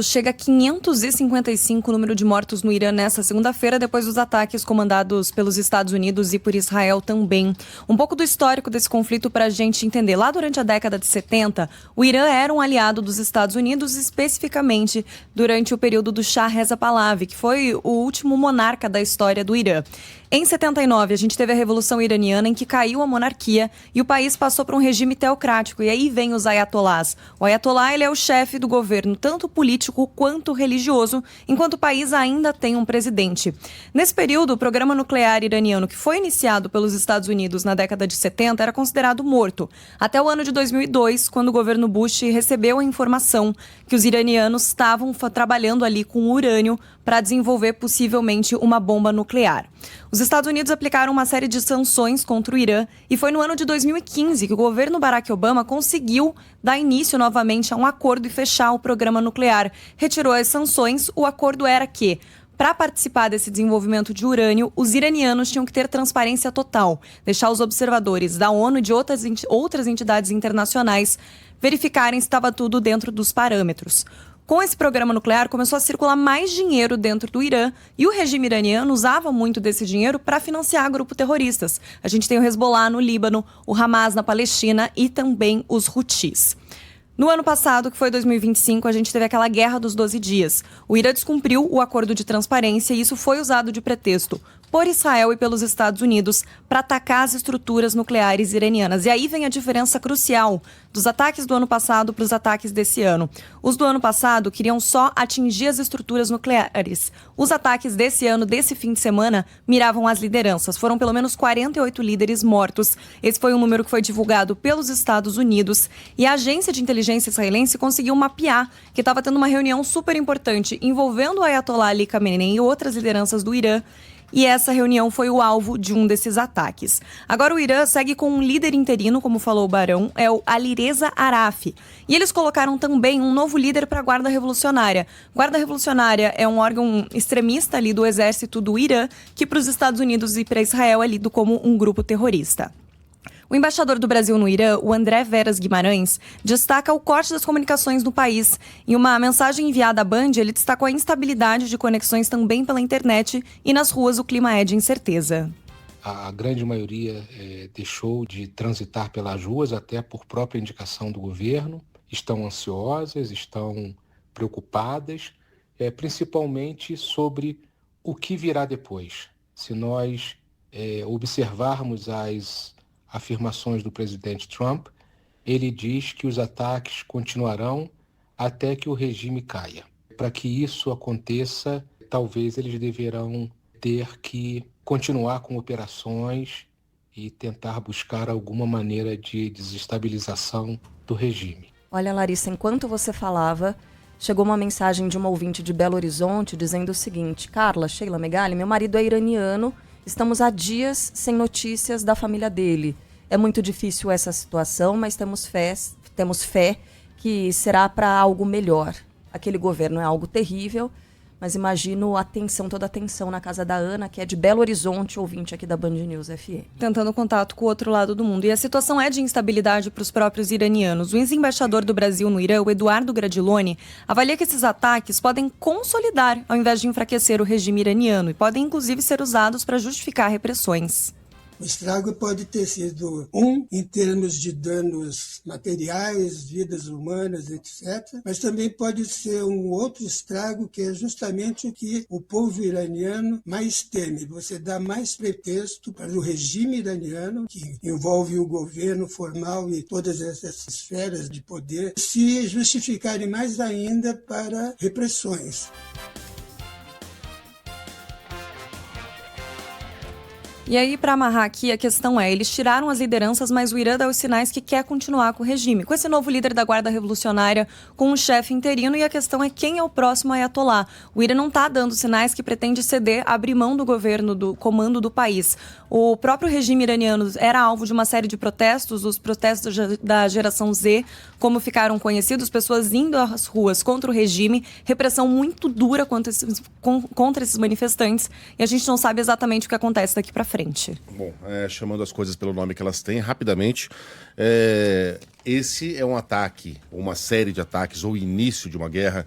Chega a 555 o número de mortos no Irã nesta segunda-feira, depois dos ataques comandados pelos Estados Unidos e por Israel também. Um pouco do histórico desse conflito para a gente entender. Lá durante a década de 70, o Irã era um aliado dos Estados Unidos, especificamente durante o período do Shah Reza Pahlavi, que foi o último monarca da história do Irã. Em 79, a gente teve a Revolução Iraniana, em que caiu a monarquia e o país passou para um regime teocrático. E aí vem os ayatolás. O ayatolá, ele é o chefe do governo, tanto político quanto religioso, enquanto o país ainda tem um presidente. Nesse período, o programa nuclear iraniano, que foi iniciado pelos Estados Unidos na década de 70, era considerado morto. Até o ano de 2002, quando o governo Bush recebeu a informação que os iranianos estavam trabalhando ali com urânio para desenvolver possivelmente uma bomba nuclear. Os Estados Unidos aplicaram uma série de sanções contra o Irã e foi no ano de 2015 que o governo Barack Obama conseguiu dar início novamente a um acordo e fechar o programa nuclear. Retirou as sanções, o acordo era que, para participar desse desenvolvimento de urânio, os iranianos tinham que ter transparência total, deixar os observadores da ONU e de outras entidades internacionais verificarem se estava tudo dentro dos parâmetros. Com esse programa nuclear, começou a circular mais dinheiro dentro do Irã e o regime iraniano usava muito desse dinheiro para financiar grupos terroristas. A gente tem o Hezbollah no Líbano, o Hamas na Palestina e também os Houthis. No ano passado, que foi 2025, a gente teve aquela guerra dos 12 dias. O Irã descumpriu o acordo de transparência e isso foi usado de pretexto por Israel e pelos Estados Unidos para atacar as estruturas nucleares iranianas. E aí vem a diferença crucial dos ataques do ano passado para os ataques desse ano. Os do ano passado queriam só atingir as estruturas nucleares. Os ataques desse ano, desse fim de semana, miravam as lideranças. Foram pelo menos 48 líderes mortos. Esse foi um número que foi divulgado pelos Estados Unidos. E a agência de inteligência israelense conseguiu mapear que estava tendo uma reunião super importante envolvendo o Ayatollah Ali Khamenei e outras lideranças do Irã. E essa reunião foi o alvo de um desses ataques. Agora o Irã segue com um líder interino, como falou o Barão, é o Alireza Arafi. E eles colocaram também um novo líder para a Guarda Revolucionária. Guarda Revolucionária é um órgão extremista ali do exército do Irã, que para os Estados Unidos e para Israel é lido como um grupo terrorista. O embaixador do Brasil no Irã, o André Veras Guimarães, destaca o corte das comunicações no país. Em uma mensagem enviada à Band, ele destacou a instabilidade de conexões também pela internet e nas ruas o clima é de incerteza. A grande maioria deixou de transitar pelas ruas, até por própria indicação do governo. Estão ansiosas, estão preocupadas, principalmente sobre o que virá depois. Se nós observarmos as afirmações do presidente Trump, ele diz que os ataques continuarão até que o regime caia. Para que isso aconteça, talvez eles deverão ter que continuar com operações e tentar buscar alguma maneira de desestabilização do regime. Olha, Larissa, enquanto você falava, chegou uma mensagem de uma ouvinte de Belo Horizonte dizendo o seguinte: Carla, Sheila Megali, meu marido é iraniano, estamos há dias sem notícias da família dele. É muito difícil essa situação, mas temos fé que será para algo melhor. Aquele governo é algo terrível, mas imagino toda a tensão na casa da Ana, que é de Belo Horizonte, ouvinte aqui da Band News FM. Tentando contato com o outro lado do mundo. E a situação é de instabilidade para os próprios iranianos. O ex-embaixador do Brasil no Irã, o Eduardo Gradiloni, avalia que esses ataques podem consolidar ao invés de enfraquecer o regime iraniano e podem inclusive ser usados para justificar repressões. O estrago pode ter sido, em termos de danos materiais, vidas humanas, etc., mas também pode ser um outro estrago, que é justamente o que o povo iraniano mais teme. Você dá mais pretexto para o regime iraniano, que envolve o governo formal e todas essas esferas de poder, se justificarem mais ainda para repressões. E aí, para amarrar aqui, a questão é, eles tiraram as lideranças, mas o Irã dá os sinais que quer continuar com o regime. Com esse novo líder da Guarda Revolucionária, com um chefe interino, e a questão é quem é o próximo ayatolá. O Irã não está dando sinais que pretende ceder, abrir mão do governo, do comando do país. O próprio regime iraniano era alvo de uma série de protestos, os protestos da geração Z, como ficaram conhecidos, pessoas indo às ruas contra o regime, repressão muito dura contra esses manifestantes, e a gente não sabe exatamente o que acontece daqui para frente. Bom, chamando as coisas pelo nome que elas têm, rapidamente, esse é um ataque, uma série de ataques, ou início de uma guerra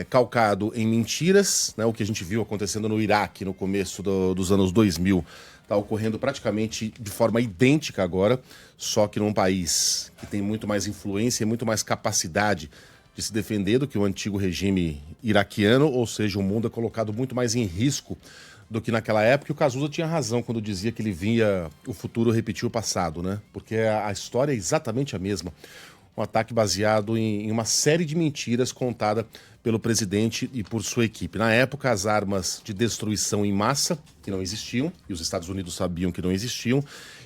calcado em mentiras, né? O que a gente viu acontecendo no Iraque no começo dos anos 2000 está ocorrendo praticamente de forma idêntica agora, só que num país que tem muito mais influência e muito mais capacidade de se defender do que o antigo regime iraquiano, ou seja, o mundo é colocado muito mais em risco do que naquela época. E o Cazuza tinha razão quando dizia que ele via o futuro repetir o passado, né? Porque a história é exatamente a mesma. Um ataque baseado em uma série de mentiras contada pelo presidente e por sua equipe. Na época, as armas de destruição em massa, que não existiam, e os Estados Unidos sabiam que não existiam,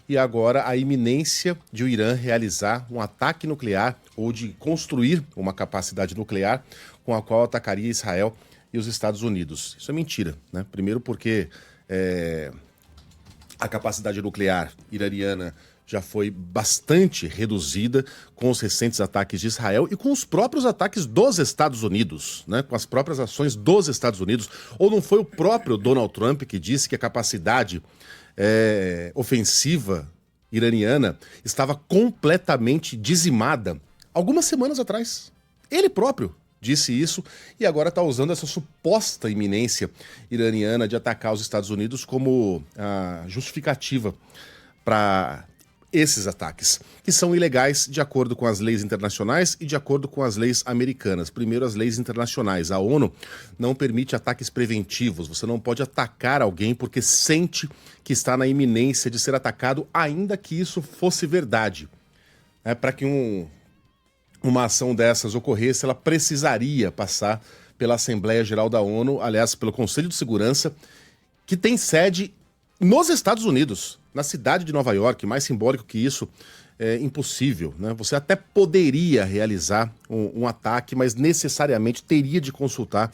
e agora a iminência de o Irã realizar um ataque nuclear ou de construir uma capacidade nuclear com a qual atacaria Israel e os Estados Unidos. Isso é mentira, né? Primeiro porque a capacidade nuclear iraniana já foi bastante reduzida com os recentes ataques de Israel e com os próprios ataques dos Estados Unidos, né? Com as próprias ações dos Estados Unidos. Ou não foi o próprio Donald Trump que disse que a capacidade ofensiva iraniana estava completamente dizimada algumas semanas atrás? Ele próprio disse isso e agora está usando essa suposta iminência iraniana de atacar os Estados Unidos como a justificativa para esses ataques, que são ilegais de acordo com as leis internacionais e de acordo com as leis americanas. Primeiro, as leis internacionais. A ONU não permite ataques preventivos. Você não pode atacar alguém porque sente que está na iminência de ser atacado, ainda que isso fosse verdade. Para que uma ação dessas ocorresse, ela precisaria passar pela Assembleia Geral da ONU, aliás, pelo Conselho de Segurança, que tem sede nos Estados Unidos, na cidade de Nova York. Mais simbólico que isso é impossível, né? Você até poderia realizar um ataque, mas necessariamente teria de consultar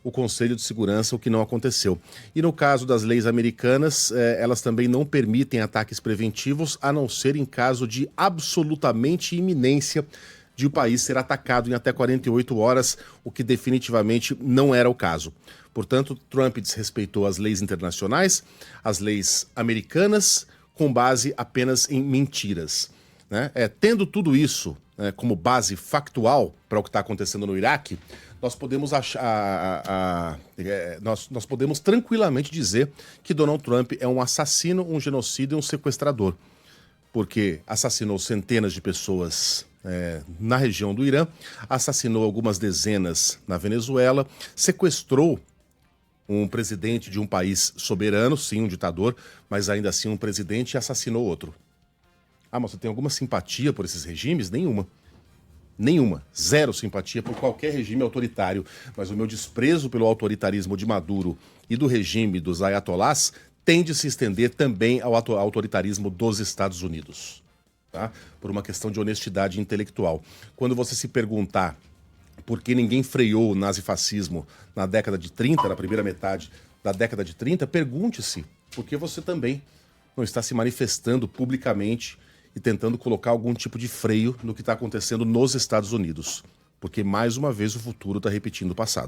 o Conselho de Segurança, o que não aconteceu. E no caso das leis americanas, elas também não permitem ataques preventivos, a não ser em caso de absolutamente iminência de o país ser atacado em até 48 horas, o que definitivamente não era o caso. Portanto, Trump desrespeitou as leis internacionais, as leis americanas, com base apenas em mentiras, né? Tendo tudo isso como base factual para o que está acontecendo no Iraque, nós podemos nós podemos tranquilamente dizer que Donald Trump é um assassino, um genocida e um sequestrador, porque assassinou centenas de pessoas na região do Irã, assassinou algumas dezenas na Venezuela, sequestrou um presidente de um país soberano, sim, um ditador, mas ainda assim um presidente, e assassinou outro. Ah, mas você tem alguma simpatia por esses regimes? Nenhuma. Nenhuma. Zero simpatia por qualquer regime autoritário. Mas o meu desprezo pelo autoritarismo de Maduro e do regime dos ayatolás tende a se estender também ao autoritarismo dos Estados Unidos, tá? Por uma questão de honestidade intelectual. Quando você se perguntar por que ninguém freou o nazifascismo na década de 30, na primeira metade da década de 30, pergunte-se por que você também não está se manifestando publicamente e tentando colocar algum tipo de freio no que está acontecendo nos Estados Unidos. Porque, mais uma vez, o futuro está repetindo o passado.